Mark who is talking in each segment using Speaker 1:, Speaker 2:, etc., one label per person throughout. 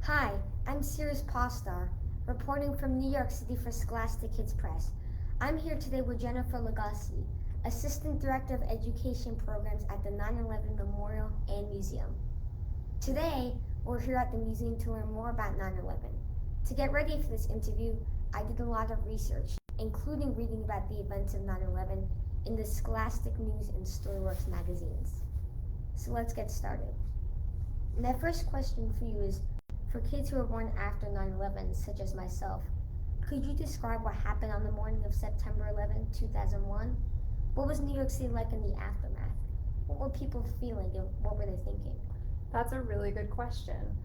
Speaker 1: Hi, I'm Sirius Postar, reporting from New York City for Scholastic Kids Press. I'm here today with Jennifer Lagasse, Assistant Director of Education Programs at the 9/11 Memorial and Museum. Today, we're here at the museum to learn more about 9/11. To get ready for this interview, I did a lot of research, including reading about the events of 9/11 in the Scholastic News and Storyworks magazines. So let's get started. My first question for you is, for kids who were born after 9/11, such as myself, could you describe what happened on the morning of September 11, 2001? What was New York City like in the aftermath? What were people feeling and what were they thinking?
Speaker 2: That's a really good question.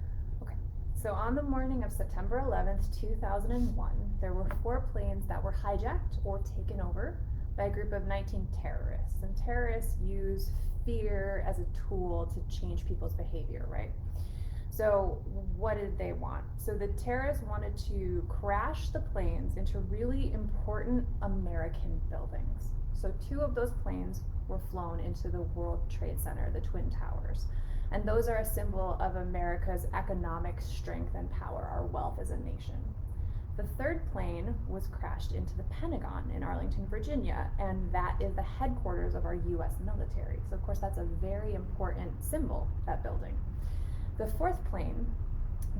Speaker 2: Okay, so on the morning of September 11th, 2001, there were 4 planes that were hijacked or taken over by a group of 19 terrorists. And terrorists use fear as a tool to change people's behavior, right? So, what did they want? So, the terrorists wanted to crash the planes into really important American buildings. So, 2 of those planes were flown into the World Trade Center, the Twin Towers. And those are a symbol of America's economic strength and power, our wealth as a nation. The third plane was crashed into the Pentagon in Arlington, Virginia, and that is the headquarters of our US military. So, of course, that's a very important symbol, that building. The fourth plane,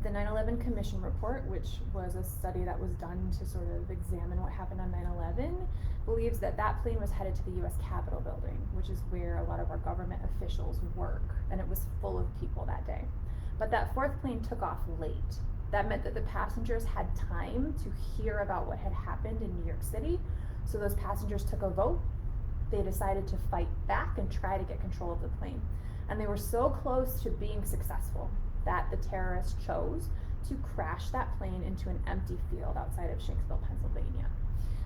Speaker 2: the 9/11 Commission report, which was a study that was done to sort of examine what happened on 9/11, believes that that plane was headed to the US Capitol building, which is where a lot of our government officials work, and it was full of people that day. But that fourth plane took off late. That meant that the passengers had time to hear about what had happened in New York City, so those passengers took a vote. They decided to fight back and try to get control of the plane. And they were so close to being successful that the terrorists chose to crash that plane into an empty field outside of Shanksville, Pennsylvania.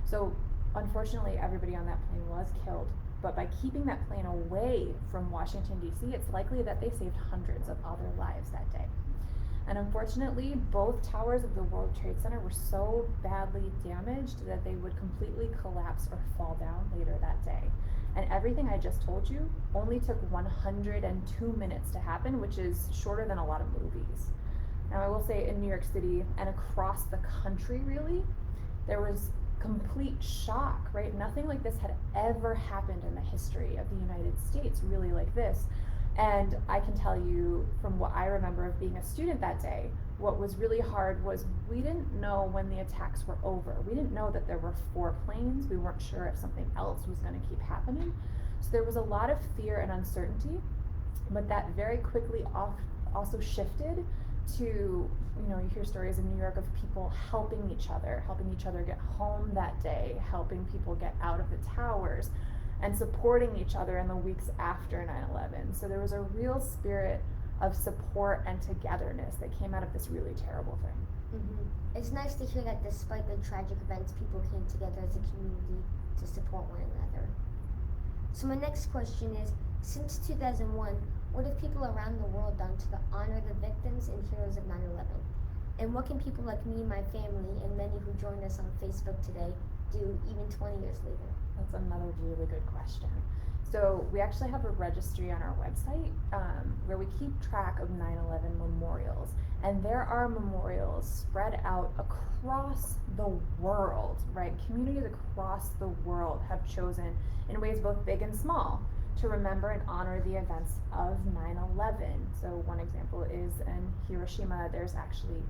Speaker 2: So, unfortunately, everybody on that plane was killed, but by keeping that plane away from Washington, D.C., it's likely that they saved hundreds of other lives that day. And unfortunately, both towers of the World Trade Center were so badly damaged that they would completely collapse or fall down later that day. And everything I just told you only took 102 minutes to happen, which is shorter than a lot of movies. Now, I will say in New York City and across the country, really, there was complete shock, right? Nothing like this had ever happened in the history of the United States, really, like this. And I can tell you from what I remember of being a student that day, what was really hard was we didn't know when the attacks were over. We didn't know that there were 4 planes. We weren't sure if something else was going to keep happening. So there was a lot of fear and uncertainty, but that very quickly also shifted to, you hear stories in New York of people helping each other get home that day, helping people get out of the towers, and supporting each other in the weeks after 9/11. So there was a real spirit of support and togetherness that came out of this really terrible thing.
Speaker 1: It's nice to hear that despite the tragic events, people came together as a community to support one another. So my next question is, since 2001, what have people around the world done to honor the victims and heroes of 9/11? And what can people like me, my family, and many who join us on Facebook today do even 20 years later?
Speaker 2: That's another really good question. So we actually have a registry on our website where we keep track of 9/11 memorials. And there are memorials spread out across the world, right? Communities across the world have chosen, in ways both big and small, to remember and honor the events of 9/11. So one example is in Hiroshima, there's actually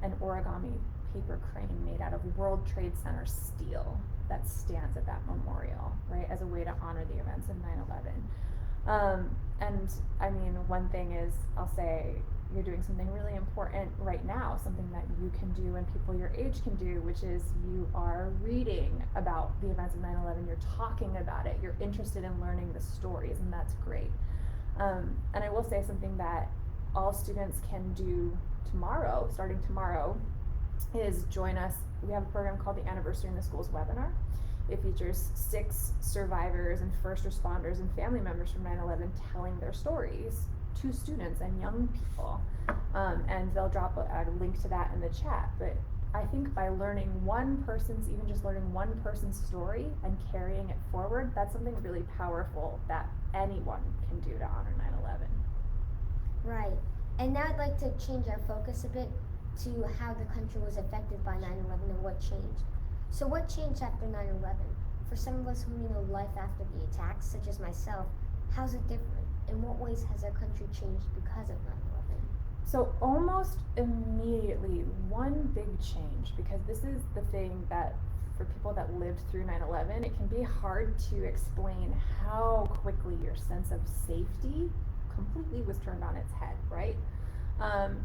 Speaker 2: an origami paper crane made out of World Trade Center steel that stands at that memorial, right, as a way to honor the events of 9/11. And I mean, one thing is, I'll say, you're doing something really important right now, something that you can do and people your age can do, which is you are reading about the events of 9/11, you're talking about it, you're interested in learning the stories, and that's great. And I will say something that all students can do tomorrow, starting tomorrow, is join us. We have a program called the Anniversary in the Schools webinar. It features 6 survivors and first responders and family members from 9/11 telling their stories to students and young people. And they'll drop a link to that in the chat. But I think by learning even just learning one person's story and carrying it forward, that's something really powerful that anyone can do to honor 9/11.
Speaker 1: Right. And now I'd like to change our focus a bit to how the country was affected by 9/11 and what changed. So what changed after 9/11? For some of us who know life after the attacks, such as myself, how's it different? In what ways has our country changed because of 9/11?
Speaker 2: So almost immediately, one big change, because this is the thing that for people that lived through 9/11, it can be hard to explain how quickly your sense of safety completely was turned on its head, right?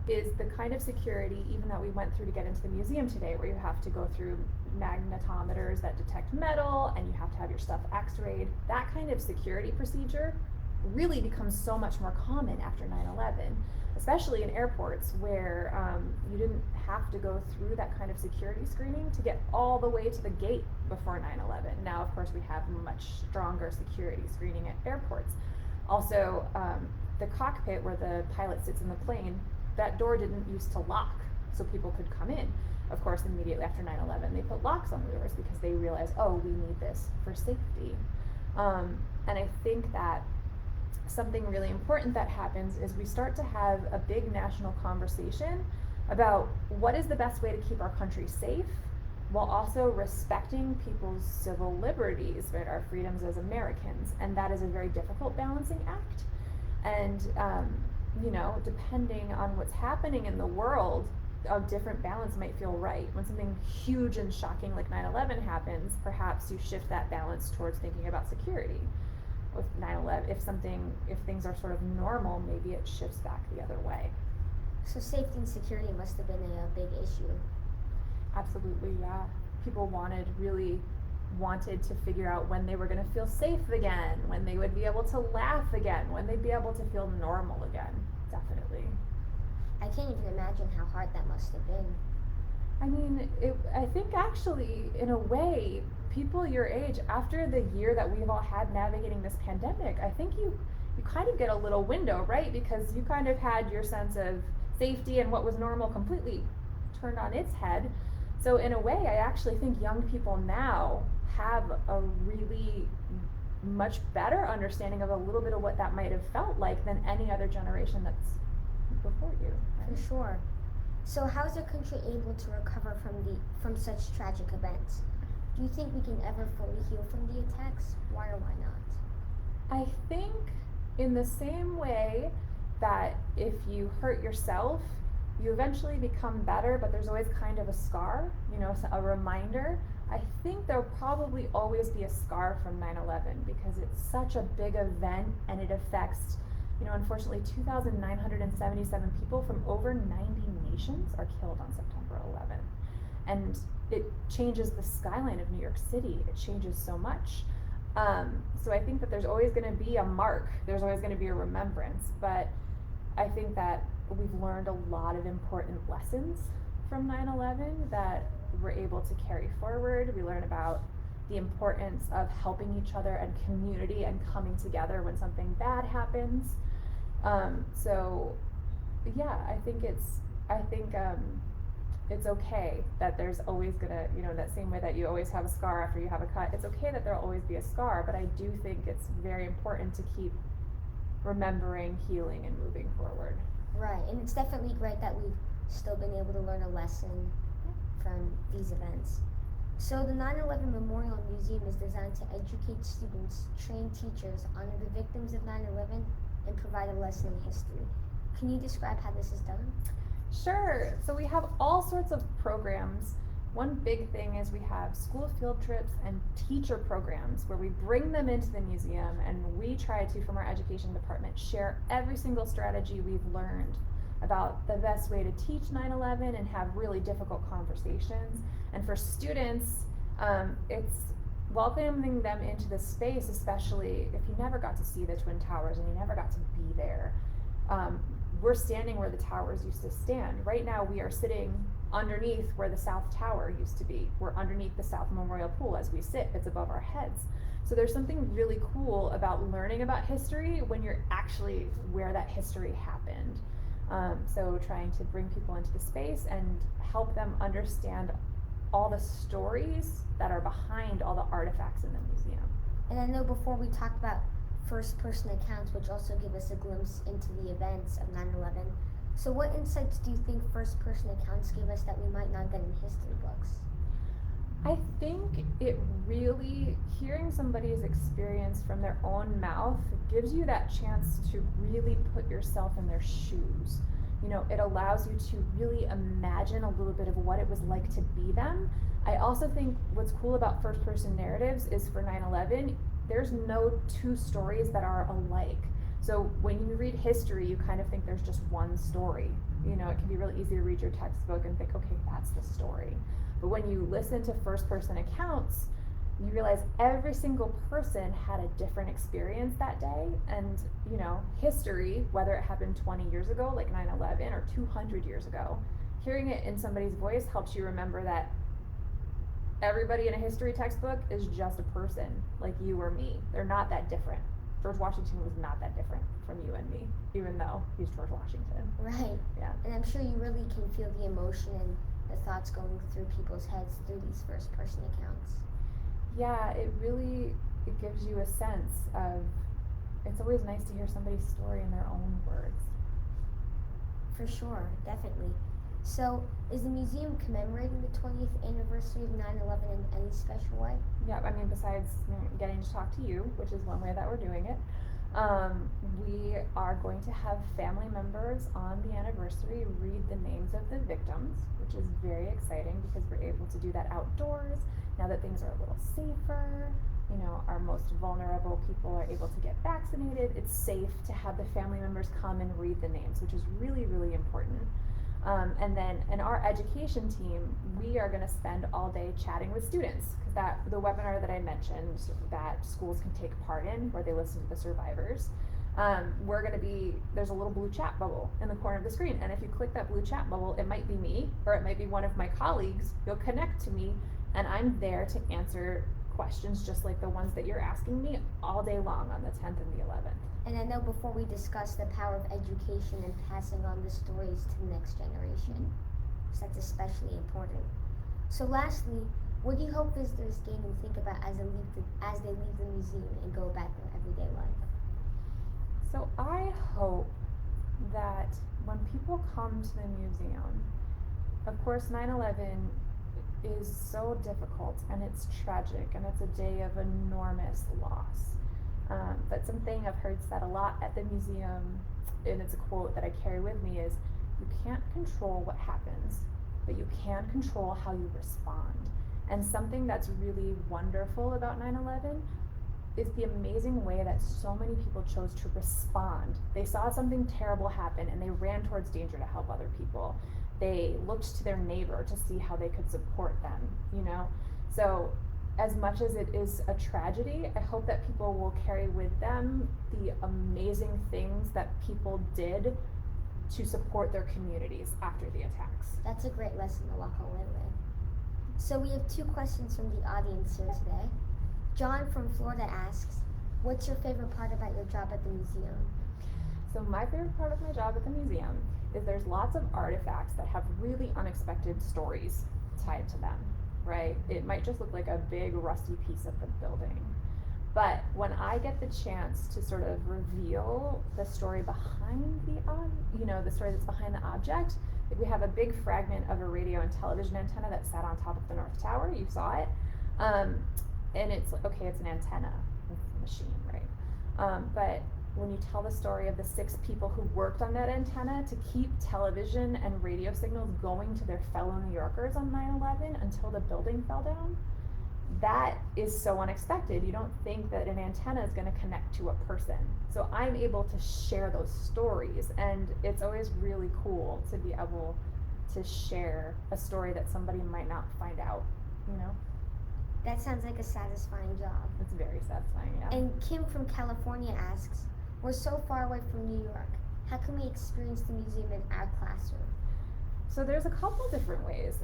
Speaker 2: Is the kind of security even that we went through to get into the museum today, where you have to go through magnetometers that detect metal and you have to have your stuff x-rayed. That kind of security procedure really becomes so much more common after 9/11, especially in airports where you didn't have to go through that kind of security screening to get all the way to the gate before 9/11. Now, of course, we have much stronger security screening at airports. Also, the cockpit where the pilot sits in the plane, that door didn't used to lock so people could come in. Of course, immediately after 9/11, they put locks on the doors because they realized, oh, we need this for safety. And I think that something really important that happens is we start to have a big national conversation about what is the best way to keep our country safe while also respecting people's civil liberties, right, our freedoms as Americans. And that is a very difficult balancing act. And, depending on what's happening in the world, a different balance might feel right. When something huge and shocking like 9/11 happens, perhaps you shift that balance towards thinking about security. With 9/11, if things are sort of normal, maybe it shifts back the other way.
Speaker 1: So safety and security must have been a big issue.
Speaker 2: Absolutely, yeah. People really wanted to figure out when they were going to feel safe again, when they would be able to laugh again, when they'd be able to feel normal again. Definitely.
Speaker 1: I can't even imagine how hard that must have been.
Speaker 2: I mean, I think actually, in a way, people your age, after the year that we've all had navigating this pandemic, I think you kind of get a little window, right? Because you kind of had your sense of safety and what was normal completely turned on its head. So in a way, I actually think young people now have a really much better understanding of a little bit of what that might have felt like than any other generation that's before you. Right?
Speaker 1: For sure. So how is our country able to recover from such tragic events? Do you think we can ever fully heal from the attacks? Why or why not?
Speaker 2: I think in the same way that if you hurt yourself, you eventually become better, but there's always kind of a scar, a reminder. I think there'll probably always be a scar from 9/11 because it's such a big event and it affects, unfortunately 2,977 people from over 90 nations are killed on September 11th. And it changes the skyline of New York City. It changes so much. So I think that there's always going to be a mark. There's always going to be a remembrance. But I think that we've learned a lot of important lessons from 9/11 that we're able to carry forward. We learn about the importance of helping each other and community and coming together when something bad happens. So yeah, I think it's okay that there's always gonna, that same way that you always have a scar after you have a cut, it's okay that there'll always be a scar, but I do think it's very important to keep remembering, healing, and moving forward.
Speaker 1: Right, and it's definitely great that we've still been able to learn a lesson from these events. So the 9/11 Memorial Museum is designed to educate students, train teachers, honor the victims of 9/11, and provide a lesson in history. Can you describe how this is done?
Speaker 2: Sure. So we have all sorts of programs. One big thing is we have school field trips and teacher programs where we bring them into the museum and we try to, from our education department, share every single strategy we've learned about the best way to teach 9/11 and have really difficult conversations. And for students, it's welcoming them into the space, especially if you never got to see the Twin Towers and you never got to be there. We're standing where the towers used to stand. Right now we are sitting underneath where the South Tower used to be. We're underneath the South Memorial Pool as we sit. It's above our heads. So there's something really cool about learning about history when you're actually where that history happened. So trying to bring people into the space and help them understand all the stories that are behind all the artifacts in the museum.
Speaker 1: And I know before we talked about first-person accounts, which also give us a glimpse into the events of 9/11, So what insights do you think first-person accounts give us that we might not get in history books?
Speaker 2: I think it really, hearing somebody's experience from their own mouth gives you that chance to really put yourself in their shoes. You know, it allows you to really imagine a little bit of what it was like to be them. I also think what's cool about first person narratives is for 9/11, there's no two stories that are alike. So when you read history, you kind of think there's just one story. You know, it can be really easy to read your textbook and think, okay, that's the story. But when you listen to first person accounts, you realize every single person had a different experience that day. And, you know, history, whether it happened 20 years ago, like 9/11, or 200 years ago, hearing it in somebody's voice helps you remember that everybody in a history textbook is just a person, like you or me. They're not that different. George Washington was not that different from you and me, even though he's George Washington.
Speaker 1: Right.
Speaker 2: Yeah.
Speaker 1: And I'm sure you really can feel the emotion and the thoughts going through people's heads through these first-person accounts.
Speaker 2: Yeah, it gives you a sense of, it's always nice to hear somebody's story in their own words.
Speaker 1: For sure, definitely. So, is the museum commemorating the 20th anniversary of 9/11 in any special way?
Speaker 2: Yeah, I mean, besides getting to talk to you, which is one way that we're doing it, we are going to have family members on the anniversary read the names of the victims, which is very exciting because we're able to do that outdoors now that things are a little safer. You know, our most vulnerable people are able to get vaccinated. It's safe to have the family members come and read the names, which is really, really important. And then in our education team, we are going to spend all day chatting with students, because the webinar that I mentioned that schools can take part in, where they listen to the survivors, there's a little blue chat bubble in the corner of the screen, and if you click that blue chat bubble, it might be me, or it might be one of my colleagues. You'll connect to me, and I'm there to answer questions just like the ones that you're asking me all day long on the 10th and the 11th.
Speaker 1: And I know before we discussed the power of education and passing on the stories to the next generation, so that's especially important. So lastly, what do you hope visitors gain and think about as they leave the museum and go about their everyday life?
Speaker 2: So I hope that when people come to the museum, of course 9/11 is so difficult and it's tragic and it's a day of enormous loss. But something I've heard said a lot at the museum, and it's a quote that I carry with me, is you can't control what happens, but you can control how you respond. And something that's really wonderful about 9/11 is the amazing way that so many people chose to respond. They saw something terrible happen and they ran towards danger to help other people. They looked to their neighbor to see how they could support them, you know? So as much as it is a tragedy, I hope that people will carry with them the amazing things that people did to support their communities after the attacks.
Speaker 1: That's a great lesson to walk away with. So we have 2 questions from the audience here today. John from Florida asks, what's your favorite part about your job at the museum?
Speaker 2: So my favorite part of my job at the museum is there's lots of artifacts that have really unexpected stories tied to them, right? It might just look like a big rusty piece of the building. But when I get the chance to sort of reveal the story behind the story that's behind the object, like we have a big fragment of a radio and television antenna that sat on top of the North Tower, you saw it. And it's like, okay, it's an antenna, it's a machine, right? But when you tell the story of the 6 people who worked on that antenna to keep television and radio signals going to their fellow New Yorkers on 9/11 until the building fell down, that is so unexpected. You don't think that an antenna is going to connect to a person. So I'm able to share those stories, and it's always really cool to be able to share a story that somebody might not find out, you know?
Speaker 1: That sounds like a satisfying job.
Speaker 2: It's very satisfying, yeah.
Speaker 1: And Kim from California asks, we're so far away from New York. How can we experience the museum in our classroom?
Speaker 2: So there's a couple different ways.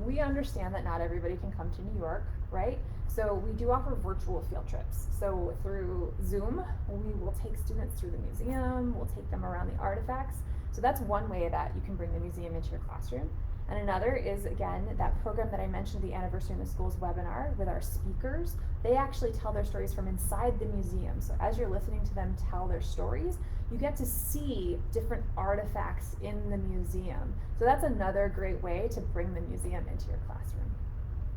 Speaker 2: We understand that not everybody can come to New York, right? So we do offer virtual field trips. So through Zoom, we will take students through the museum, we'll take them around the artifacts. So that's one way that you can bring the museum into your classroom. And another is, again, that program that I mentioned, the Anniversary in the Schools webinar with our speakers. They actually tell their stories from inside the museum. So as you're listening to them tell their stories, you get to see different artifacts in the museum. So that's another great way to bring the museum into your classroom.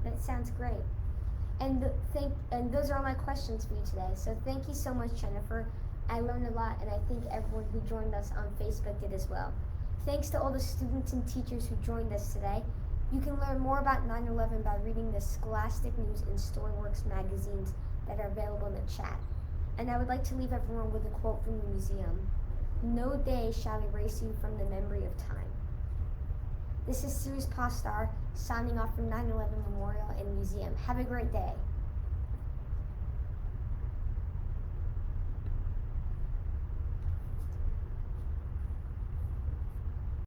Speaker 1: That sounds great. And those are all my questions for you today. So thank you so much, Jennifer. I learned a lot, and I think everyone who joined us on Facebook did as well. Thanks to all the students and teachers who joined us today. You can learn more about 9/11 by reading the Scholastic News and Storyworks magazines that are available in the chat. And I would like to leave everyone with a quote from the museum. "No day shall erase you from the memory of time." This is Sirius Postar signing off from 9/11 Memorial and Museum. Have a great day.